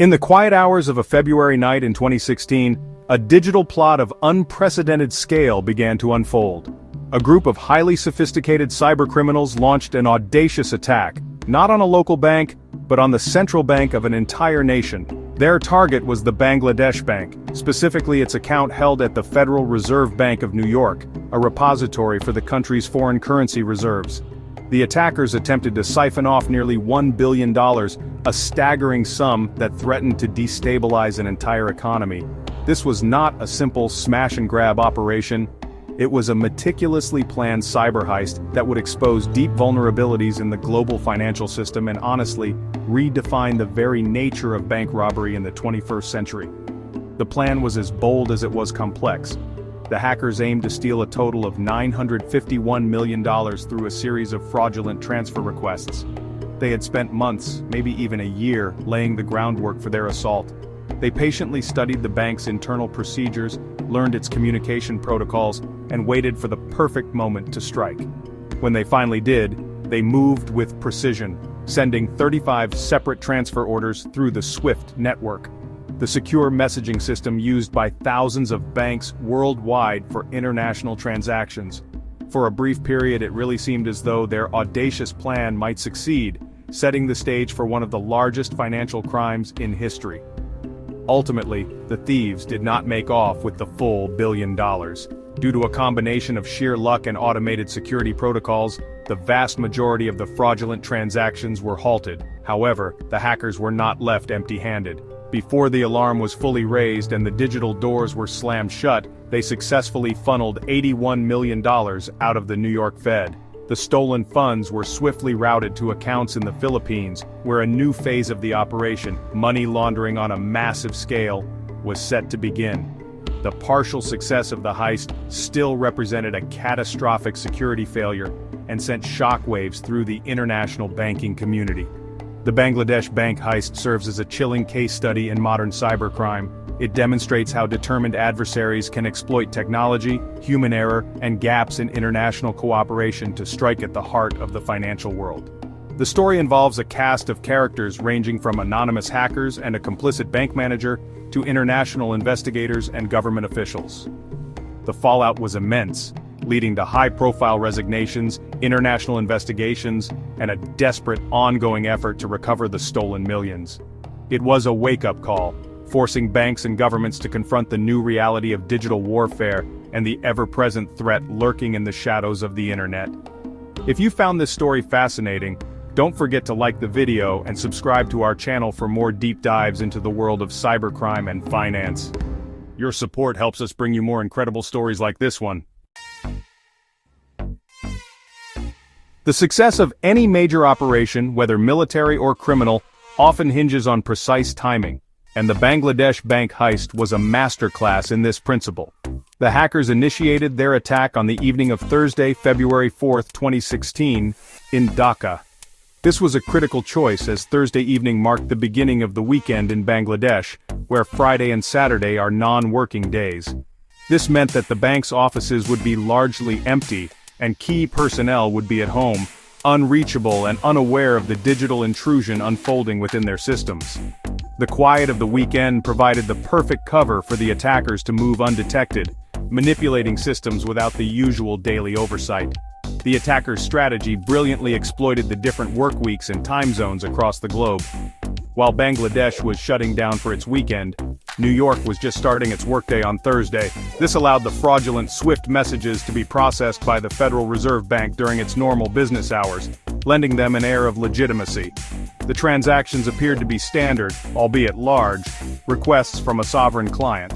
In the quiet hours of a February night in 2016, a digital plot of unprecedented scale began to unfold. A group of highly sophisticated cybercriminals launched an audacious attack, not on a local bank, but on the central bank of an entire nation. Their target was the Bangladesh Bank, specifically its account held at the Federal Reserve Bank of New York, a repository for the country's foreign currency reserves. The attackers attempted to siphon off nearly $1 billion, a staggering sum that threatened to destabilize an entire economy. This was not a simple smash-and-grab operation. It was a meticulously planned cyber heist that would expose deep vulnerabilities in the global financial system and honestly, redefine the very nature of bank robbery in the 21st century. The plan was as bold as it was complex. The hackers aimed to steal a total of $951 million through a series of fraudulent transfer requests. They had spent months, maybe even a year, laying the groundwork for their assault. They patiently studied the bank's internal procedures, learned its communication protocols, and waited for the perfect moment to strike. When they finally did, they moved with precision, sending 35 separate transfer orders through the SWIFT network, the secure messaging system used by thousands of banks worldwide for international transactions. For a brief period, it really seemed as though their audacious plan might succeed, setting the stage for one of the largest financial crimes in history. Ultimately, the thieves did not make off with the full $1 billion. Due to a combination of sheer luck and automated security protocols, the vast majority of the fraudulent transactions were halted. However, the hackers were not left empty-handed. Before the alarm was fully raised and the digital doors were slammed shut, they successfully funneled $81 million out of the New York Fed. The stolen funds were swiftly routed to accounts in the Philippines, where a new phase of the operation, money laundering on a massive scale, was set to begin. The partial success of the heist still represented a catastrophic security failure and sent shockwaves through the international banking community. The Bangladesh bank heist serves as a chilling case study in modern cybercrime. It demonstrates how determined adversaries can exploit technology, human error, and gaps in international cooperation to strike at the heart of the financial world. The story involves a cast of characters ranging from anonymous hackers and a complicit bank manager to international investigators and government officials. The fallout was immense, leading to high-profile resignations, international investigations, and a desperate, ongoing effort to recover the stolen millions. It was a wake-up call, forcing banks and governments to confront the new reality of digital warfare and the ever-present threat lurking in the shadows of the internet. If you found this story fascinating, don't forget to like the video and subscribe to our channel for more deep dives into the world of cybercrime and finance. Your support helps us bring you more incredible stories like this one. The success of any major operation, whether military or criminal, often hinges on precise timing, and the Bangladesh bank heist was a masterclass in this principle. The hackers initiated their attack on the evening of Thursday, February 4, 2016, in Dhaka. This was a critical choice as Thursday evening marked the beginning of the weekend in Bangladesh, where Friday and Saturday are non-working days. This meant that the bank's offices would be largely empty, and key personnel would be at home, unreachable and unaware of the digital intrusion unfolding within their systems. The quiet of the weekend provided the perfect cover for the attackers to move undetected, manipulating systems without the usual daily oversight. The attackers' strategy brilliantly exploited the different work weeks and time zones across the globe. While Bangladesh was shutting down for its weekend, New York was just starting its workday on Thursday. This allowed the fraudulent SWIFT messages to be processed by the Federal Reserve Bank during its normal business hours, lending them an air of legitimacy. The transactions appeared to be standard, albeit large, requests from a sovereign client.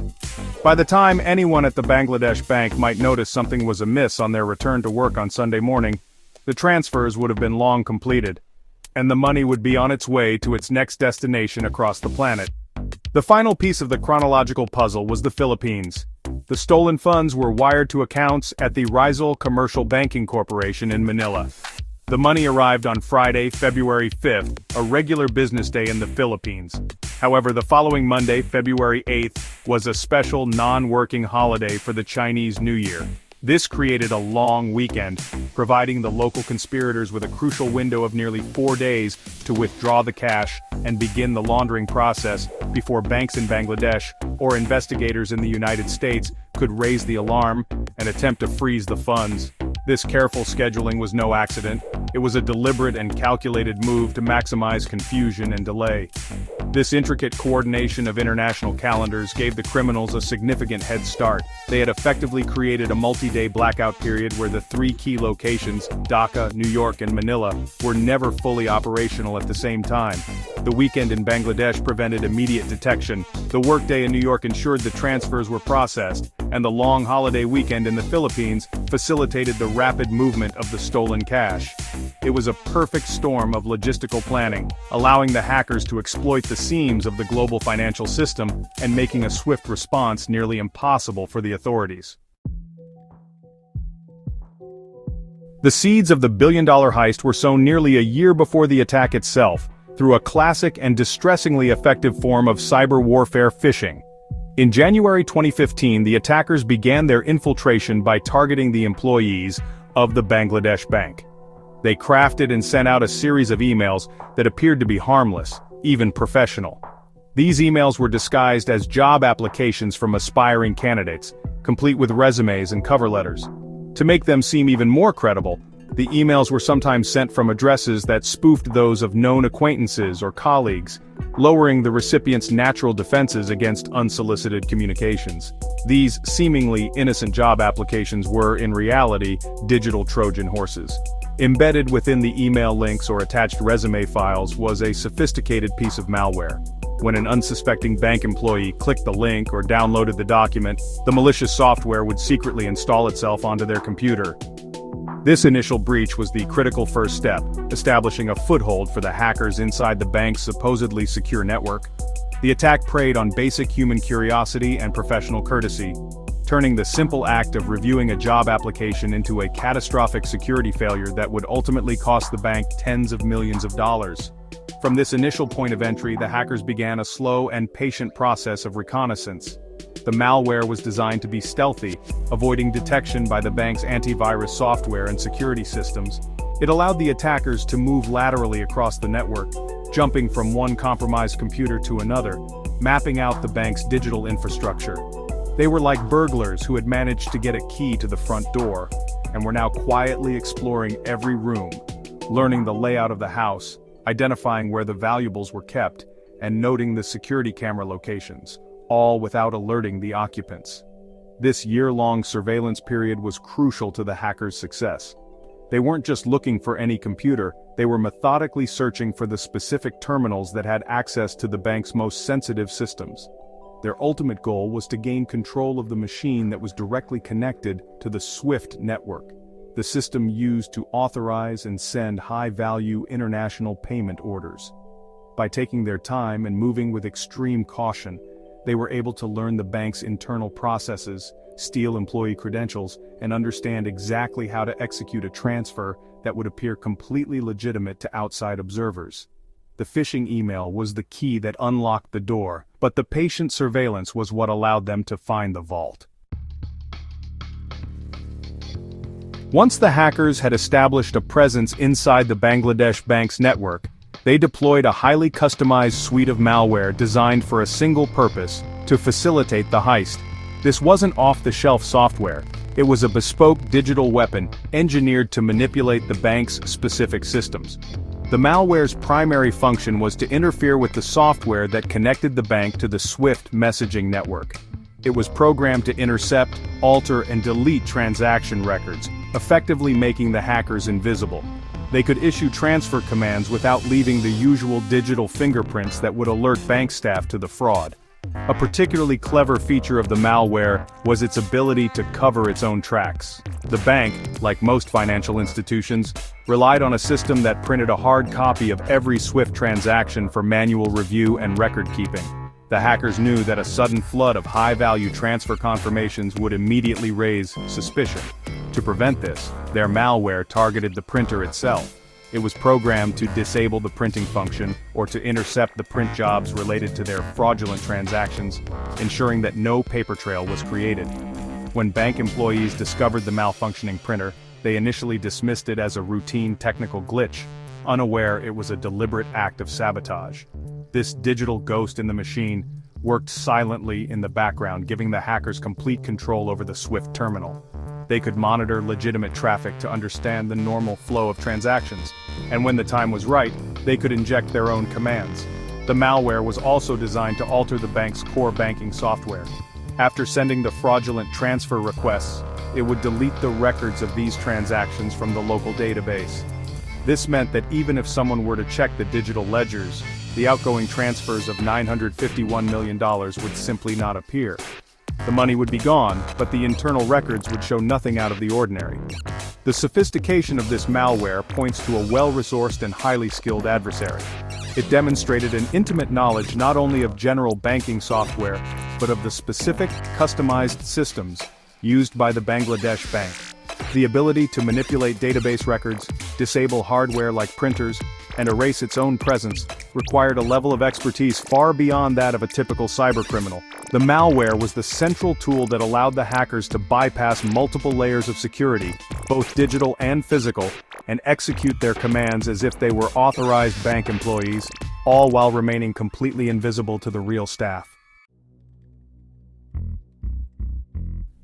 By the time anyone at the Bangladesh bank might notice something was amiss on their return to work on Sunday morning, the transfers would have been long completed, and the money would be on its way to its next destination across the planet. The final piece of the chronological puzzle was the Philippines. The stolen funds were wired to accounts at the Rizal Commercial Banking Corporation in Manila. The money arrived on Friday, February 5th, a regular business day in the Philippines. However, the following Monday, February 8th, was a special non-working holiday for the Chinese New Year. This created a long weekend, providing the local conspirators with a crucial window of nearly 4 days to withdraw the cash and begin the laundering process before banks in Bangladesh or investigators in the United States could raise the alarm and attempt to freeze the funds. This careful scheduling was no accident. It was a deliberate and calculated move to maximize confusion and delay. This intricate coordination of international calendars gave the criminals a significant head start. They had effectively created a multi-day blackout period where the 3 key locations, Dhaka, New York, and Manila, were never fully operational at the same time. The weekend in Bangladesh prevented immediate detection, the workday in New York ensured the transfers were processed, and the long holiday weekend in the Philippines facilitated the rapid movement of the stolen cash. It was a perfect storm of logistical planning, allowing the hackers to exploit the seams of the global financial system and making a swift response nearly impossible for the authorities. The seeds of the billion-dollar heist were sown nearly a year before the attack itself, through a classic and distressingly effective form of cyber warfare phishing. In January 2015, the attackers began their infiltration by targeting the employees of the Bangladesh bank. They crafted and sent out a series of emails that appeared to be harmless, even professional. These emails were disguised as job applications from aspiring candidates, complete with resumes and cover letters. To make them seem even more credible, the emails were sometimes sent from addresses that spoofed those of known acquaintances or colleagues, lowering the recipient's natural defenses against unsolicited communications. These seemingly innocent job applications were, in reality, digital Trojan horses. Embedded within the email links or attached resume files was a sophisticated piece of malware. When an unsuspecting bank employee clicked the link or downloaded the document, the malicious software would secretly install itself onto their computer. This initial breach was the critical first step, establishing a foothold for the hackers inside the bank's supposedly secure network. The attack preyed on basic human curiosity and professional courtesy, turning the simple act of reviewing a job application into a catastrophic security failure that would ultimately cost the bank tens of millions of dollars. From this initial point of entry, the hackers began a slow and patient process of reconnaissance. The malware was designed to be stealthy, avoiding detection by the bank's antivirus software and security systems. It allowed the attackers to move laterally across the network, jumping from one compromised computer to another, mapping out the bank's digital infrastructure. They were like burglars who had managed to get a key to the front door, and were now quietly exploring every room, learning the layout of the house, identifying where the valuables were kept, and noting the security camera locations, all without alerting the occupants. This year-long surveillance period was crucial to the hackers' success. They weren't just looking for any computer, they were methodically searching for the specific terminals that had access to the bank's most sensitive systems. Their ultimate goal was to gain control of the machine that was directly connected to the SWIFT network, the system used to authorize and send high-value international payment orders. By taking their time and moving with extreme caution, they were able to learn the bank's internal processes, steal employee credentials, and understand exactly how to execute a transfer that would appear completely legitimate to outside observers. The phishing email was the key that unlocked the door, but the patient surveillance was what allowed them to find the vault. Once the hackers had established a presence inside the Bangladesh bank's network, they deployed a highly customized suite of malware designed for a single purpose: to facilitate the heist. This wasn't off-the-shelf software. It was a bespoke digital weapon engineered to manipulate the bank's specific systems. The malware's primary function was to interfere with the software that connected the bank to the SWIFT messaging network. It was programmed to intercept, alter, and delete transaction records, effectively making the hackers invisible. They could issue transfer commands without leaving the usual digital fingerprints that would alert bank staff to the fraud. A particularly clever feature of the malware was its ability to cover its own tracks. The bank, like most financial institutions, relied on a system that printed a hard copy of every SWIFT transaction for manual review and record keeping. The hackers knew that a sudden flood of high-value transfer confirmations would immediately raise suspicion. To prevent this, their malware targeted the printer itself. It was programmed to disable the printing function or to intercept the print jobs related to their fraudulent transactions, ensuring that no paper trail was created. When bank employees discovered the malfunctioning printer, they initially dismissed it as a routine technical glitch, unaware it was a deliberate act of sabotage. This digital ghost in the machine worked silently in the background, giving the hackers complete control over the Swift terminal. They could monitor legitimate traffic to understand the normal flow of transactions, and when the time was right, they could inject their own commands. The malware was also designed to alter the bank's core banking software. After sending the fraudulent transfer requests, it would delete the records of these transactions from the local database. This meant that even if someone were to check the digital ledgers, the outgoing transfers of $951 million would simply not appear. The money would be gone, but the internal records would show nothing out of the ordinary. The sophistication of this malware points to a well-resourced and highly skilled adversary. It demonstrated an intimate knowledge not only of general banking software, but of the specific, customized systems used by the Bangladesh bank. The ability to manipulate database records, disable hardware like printers, and erase its own presence required a level of expertise far beyond that of a typical cybercriminal. The malware was the central tool that allowed the hackers to bypass multiple layers of security, both digital and physical, and execute their commands as if they were authorized bank employees, all while remaining completely invisible to the real staff.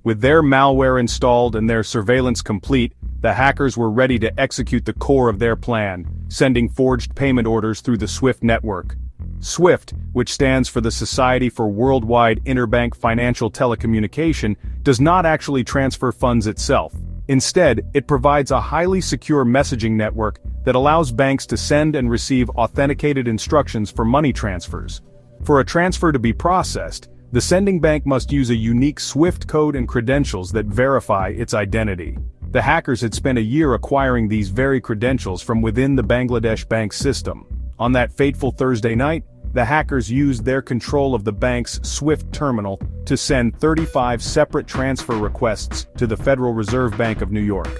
With their malware installed and their surveillance complete, the hackers were ready to execute the core of their plan, sending forged payment orders through the SWIFT network. SWIFT, which stands for the Society for Worldwide Interbank Financial Telecommunication, does not actually transfer funds itself. Instead, it provides a highly secure messaging network that allows banks to send and receive authenticated instructions for money transfers. For a transfer to be processed, the sending bank must use a unique SWIFT code and credentials that verify its identity. The hackers had spent a year acquiring these very credentials from within the Bangladesh bank system. On that fateful Thursday night, the hackers used their control of the bank's SWIFT terminal to send 35 separate transfer requests to the Federal Reserve Bank of New York.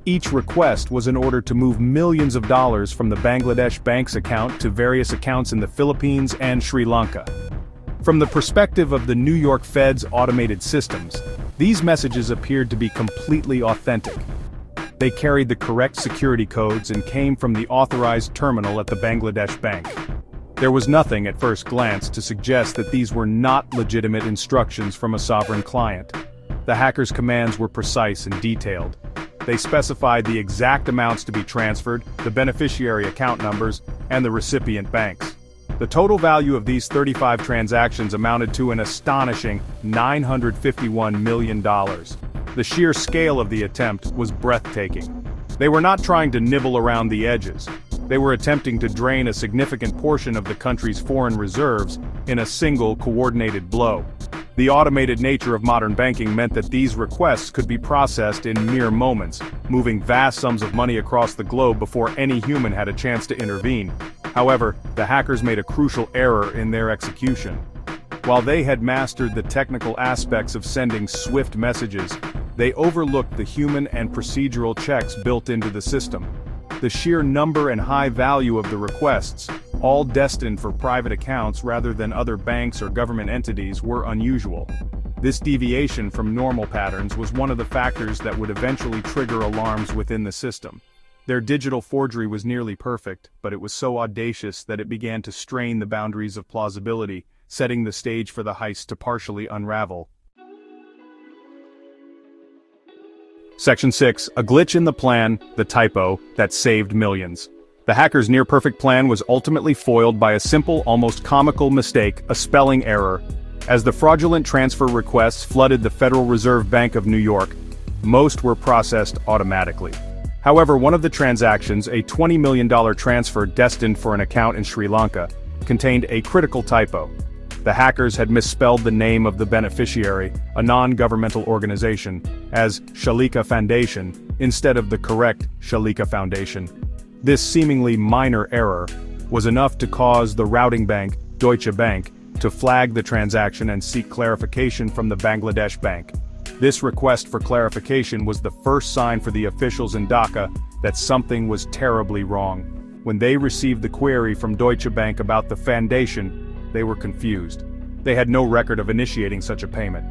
Each request was in order to move millions of dollars from the Bangladesh bank's account to various accounts in the Philippines and Sri Lanka. From the perspective of the New York Fed's automated systems, these messages appeared to be completely authentic. They carried the correct security codes and came from the authorized terminal at the Bangladesh bank. There was nothing at first glance to suggest that these were not legitimate instructions from a sovereign client. The hackers' commands were precise and detailed. They specified the exact amounts to be transferred, the beneficiary account numbers, and the recipient banks. The total value of these 35 transactions amounted to an astonishing $951 million. The sheer scale of the attempt was breathtaking. They were not trying to nibble around the edges. They were attempting to drain a significant portion of the country's foreign reserves in a single coordinated blow. The automated nature of modern banking meant that these requests could be processed in mere moments, moving vast sums of money across the globe before any human had a chance to intervene. However, the hackers made a crucial error in their execution. While they had mastered the technical aspects of sending SWIFT messages, they overlooked the human and procedural checks built into the system. The sheer number and high value of the requests, all destined for private accounts rather than other banks or government entities, were unusual. This deviation from normal patterns was one of the factors that would eventually trigger alarms within the system. Their digital forgery was nearly perfect, but it was so audacious that it began to strain the boundaries of plausibility, setting the stage for the heist to partially unravel. Section 6. A glitch in the plan, the typo, that saved millions. The hackers' near-perfect plan was ultimately foiled by a simple, almost comical mistake, a spelling error. As the fraudulent transfer requests flooded the Federal Reserve Bank of New York, most were processed automatically. However, one of the transactions, a $20 million transfer destined for an account in Sri Lanka, contained a critical typo. The hackers had misspelled the name of the beneficiary, a non-governmental organization, as Shalika Foundation, instead of the correct Shalika Foundation. This seemingly minor error was enough to cause the routing bank, Deutsche Bank, to flag the transaction and seek clarification from the Bangladesh bank. This request for clarification was the first sign for the officials in Dhaka that something was terribly wrong. When they received the query from Deutsche Bank about the foundation, they were confused. They had no record of initiating such a payment.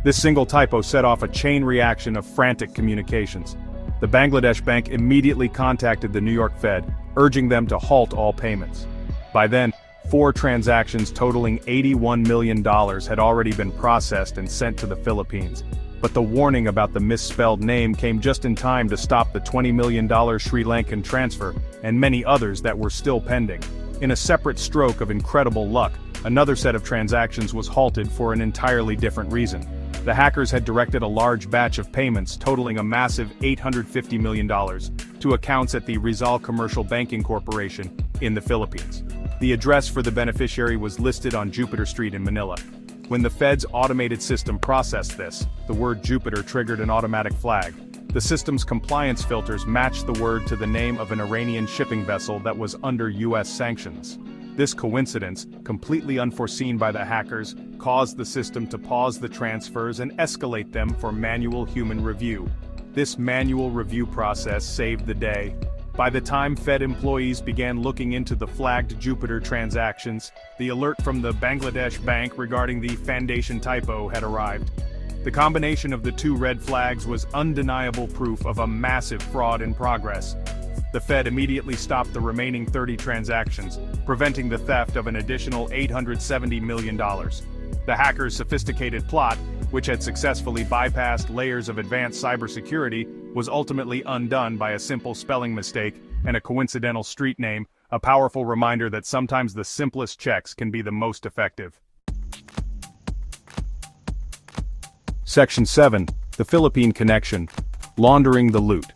This single typo set off a chain reaction of frantic communications. The Bangladesh bank immediately contacted the New York Fed, urging them to halt all payments. By then, 4 transactions totaling $81 million had already been processed and sent to the Philippines. But the warning about the misspelled name came just in time to stop the $20 million Sri Lankan transfer and many others that were still pending. In a separate stroke of incredible luck, another set of transactions was halted for an entirely different reason. The hackers had directed a large batch of payments totaling a massive $850 million to accounts at the Rizal Commercial Banking Corporation in the Philippines. The address for the beneficiary was listed on Jupiter Street in Manila. When the Fed's automated system processed this, the word Jupiter triggered an automatic flag. The system's compliance filters matched the word to the name of an Iranian shipping vessel that was under US sanctions. This coincidence, completely unforeseen by the hackers, caused the system to pause the transfers and escalate them for manual human review. This manual review process saved the day. By the time Fed employees began looking into the flagged Jupiter transactions, the alert from the Bangladesh bank regarding the foundation typo had arrived. The combination of the 2 red flags was undeniable proof of a massive fraud in progress. The Fed immediately stopped the remaining 30 transactions, preventing the theft of an additional $870 million. The hackers' sophisticated plot, which had successfully bypassed layers of advanced cybersecurity, was ultimately undone by a simple spelling mistake and a coincidental street name, a powerful reminder that sometimes the simplest checks can be the most effective. Section 7. The Philippine Connection. Laundering the loot.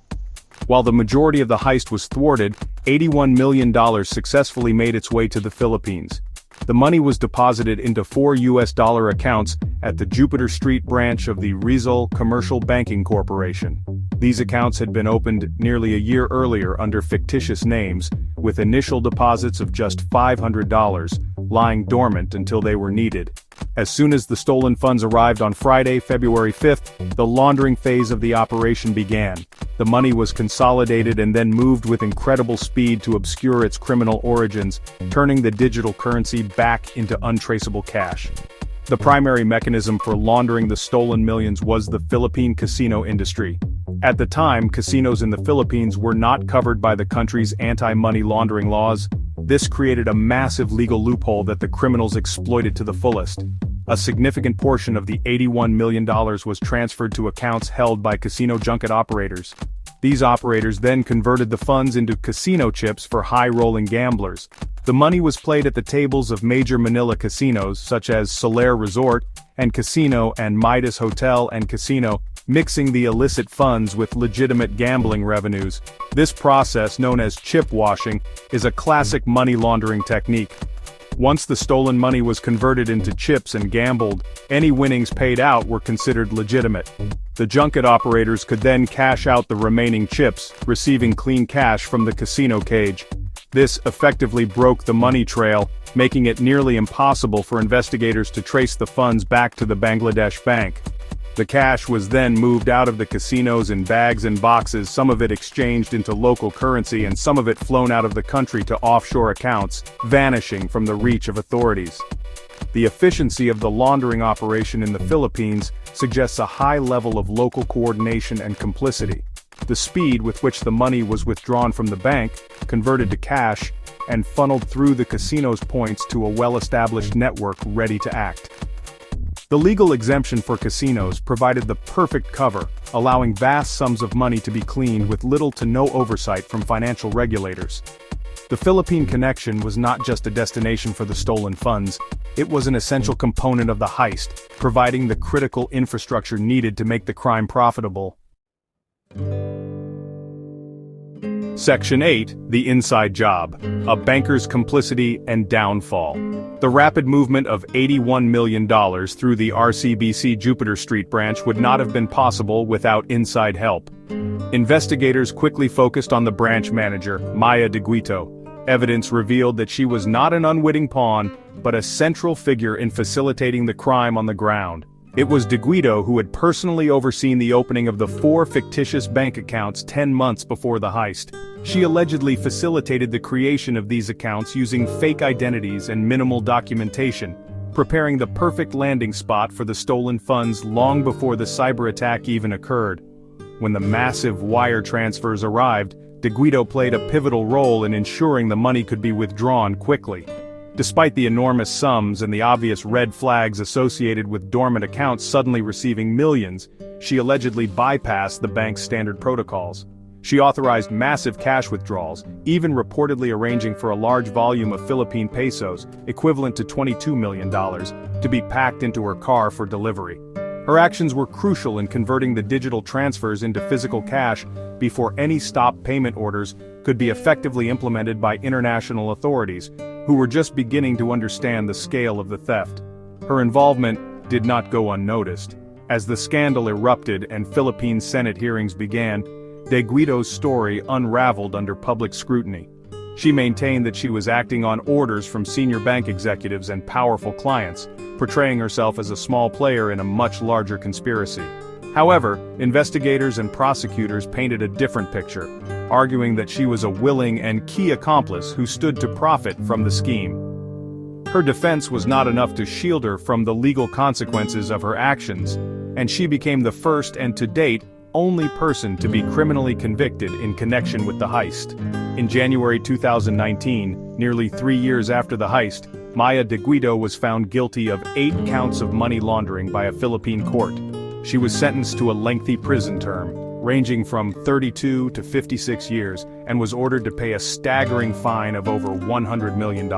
While the majority of the heist was thwarted, $81 million successfully made its way to the Philippines. The money was deposited into 4 US dollar accounts at the Jupiter Street branch of the Rizal Commercial Banking Corporation. These accounts had been opened nearly a year earlier under fictitious names, with initial deposits of just $500, lying dormant until they were needed. As soon as the stolen funds arrived on Friday, February 5th, the laundering phase of the operation began. The money was consolidated and then moved with incredible speed to obscure its criminal origins, turning the digital currency back into untraceable cash. The primary mechanism for laundering the stolen millions was the Philippine casino industry. At the time, casinos in the Philippines were not covered by the country's anti-money laundering laws. This created a massive legal loophole that the criminals exploited to the fullest. A significant portion of the $81 million was transferred to accounts held by casino junket operators. These operators then converted the funds into casino chips for high-rolling gamblers. The money was played at the tables of major Manila casinos such as Solaire Resort and Casino and Midas Hotel and Casino, mixing the illicit funds with legitimate gambling revenues. This process, known as chip washing, is a classic money laundering technique. Once the stolen money was converted into chips and gambled, any winnings paid out were considered legitimate. The junket operators could then cash out the remaining chips, receiving clean cash from the casino cage. This effectively broke the money trail, making it nearly impossible for investigators to trace the funds back to the Bangladesh bank. The cash was then moved out of the casinos in bags and boxes, some of it exchanged into local currency and some of it flown out of the country to offshore accounts, vanishing from the reach of authorities. The efficiency of the laundering operation in the Philippines suggests a high level of local coordination and complicity. The speed with which the money was withdrawn from the bank, converted to cash, and funneled through the casino's points to a well-established network ready to act. The legal exemption for casinos provided the perfect cover, allowing vast sums of money to be cleaned with little to no oversight from financial regulators. The Philippine Connection was not just a destination for the stolen funds, it was an essential component of the heist, providing the critical infrastructure needed to make the crime profitable. Section 8. The Inside Job. A banker's complicity and downfall. The rapid movement of $81 million through the RCBC Jupiter Street branch would not have been possible without inside help. Investigators quickly focused on the branch manager, Maya De Guito. Evidence revealed that she was not an unwitting pawn, but a central figure in facilitating the crime on the ground. It was De Guito who had personally overseen the opening of the 4 fictitious bank accounts 10 months before the heist. She allegedly facilitated the creation of these accounts using fake identities and minimal documentation. preparing the perfect landing spot for the stolen funds long before the cyber attack even occurred. When the massive wire transfers arrived, DeGuido played a pivotal role in ensuring the money could be withdrawn quickly. Despite the enormous sums and the obvious red flags associated with dormant accounts suddenly receiving millions, she allegedly bypassed the bank's standard protocols. She authorized massive cash withdrawals, even reportedly arranging for a large volume of Philippine pesos, equivalent to $22 million, to be packed into her car for delivery. Her actions were crucial in converting the digital transfers into physical cash before any stop payment orders could be effectively implemented by international authorities, who were just beginning to understand the scale of the theft. Her involvement did not go unnoticed. As the scandal erupted and Philippine Senate hearings began, DeGuido's story unraveled under public scrutiny. She maintained that she was acting on orders from senior bank executives and powerful clients, portraying herself as a small player in a much larger conspiracy. However, investigators and prosecutors painted a different picture, arguing that she was a willing and key accomplice who stood to profit from the scheme. Her defense was not enough to shield her from the legal consequences of her actions, and she became the first and to date, only person to be criminally convicted in connection with the heist. In January 2019, nearly 3 years after the heist, Maya DeGuido was found guilty of 8 counts of money laundering by a Philippine court. She was sentenced to a lengthy prison term, ranging from 32 to 56 years, and was ordered to pay a staggering fine of over $100 million.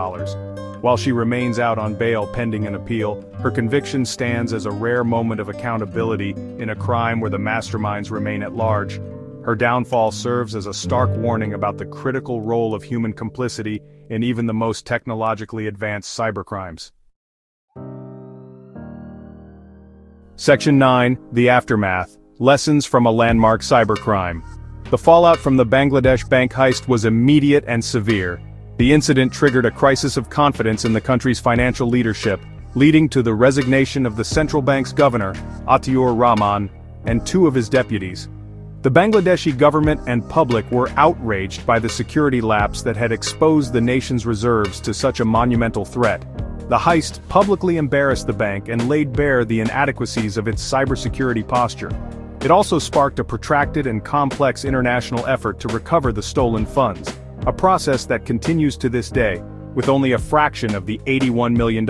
While she remains out on bail pending an appeal, her conviction stands as a rare moment of accountability in a crime where the masterminds remain at large. Her downfall serves as a stark warning about the critical role of human complicity in even the most technologically advanced cybercrimes. Section 9, The Aftermath, Lessons from a Landmark Cybercrime. The fallout from the Bangladesh bank heist was immediate and severe. The incident triggered a crisis of confidence in the country's financial leadership, leading to the resignation of the central bank's governor, Atiur Rahman, and 2 of his deputies. The Bangladeshi government and public were outraged by the security lapse that had exposed the nation's reserves to such a monumental threat. The heist publicly embarrassed the bank and laid bare the inadequacies of its cybersecurity posture. It also sparked a protracted and complex international effort to recover the stolen funds, a process that continues to this day, with only a fraction of the $81 million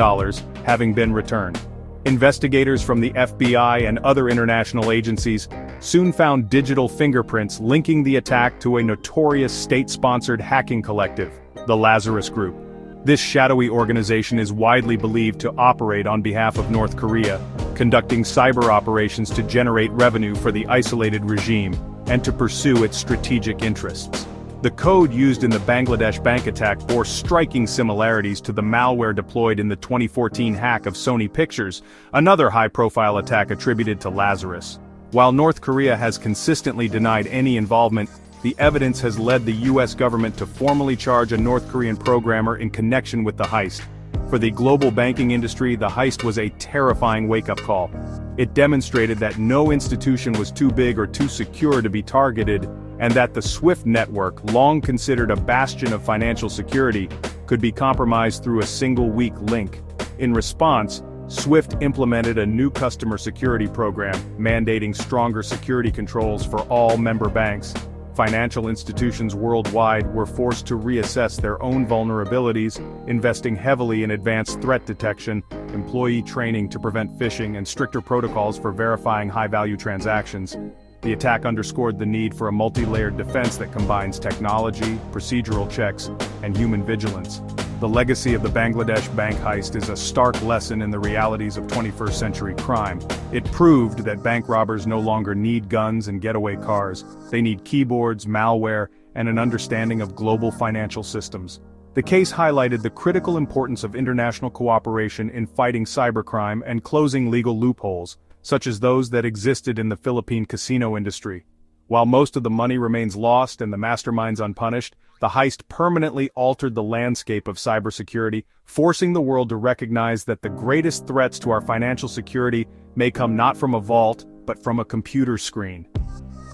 having been returned. Investigators from the FBI and other international agencies soon found digital fingerprints linking the attack to a notorious state-sponsored hacking collective, the Lazarus Group. This shadowy organization is widely believed to operate on behalf of North Korea, conducting cyber operations to generate revenue for the isolated regime and to pursue its strategic interests. The code used in the Bangladesh bank attack bore striking similarities to the malware deployed in the 2014 hack of Sony Pictures, another high-profile attack attributed to Lazarus. While North Korea has consistently denied any involvement, the evidence has led the US government to formally charge a North Korean programmer in connection with the heist. For the global banking industry, the heist was a terrifying wake-up call. It demonstrated that no institution was too big or too secure to be targeted, and that the SWIFT network, long considered a bastion of financial security, could be compromised through a single weak link. In response, SWIFT implemented a new customer security program, mandating stronger security controls for all member banks. Financial institutions worldwide were forced to reassess their own vulnerabilities, investing heavily in advanced threat detection, employee training to prevent phishing, and stricter protocols for verifying high-value transactions. The attack underscored the need for a multi-layered defense that combines technology, procedural checks, and human vigilance. The legacy of the Bangladesh bank heist is a stark lesson in the realities of 21st century crime. It proved that bank robbers no longer need guns and getaway cars. They need keyboards, malware, and an understanding of global financial systems. The case highlighted the critical importance of international cooperation in fighting cybercrime and closing legal loopholes, such as those that existed in the Philippine casino industry. While most of the money remains lost and the masterminds unpunished, the heist permanently altered the landscape of cybersecurity, forcing the world to recognize that the greatest threats to our financial security may come not from a vault, but from a computer screen.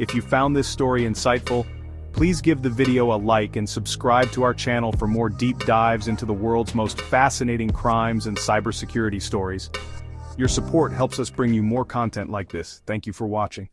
If you found this story insightful, Please give the video a like and subscribe to our channel for more deep dives into the world's most fascinating crimes and cybersecurity stories. Your support helps us bring you more content like this. Thank you for watching.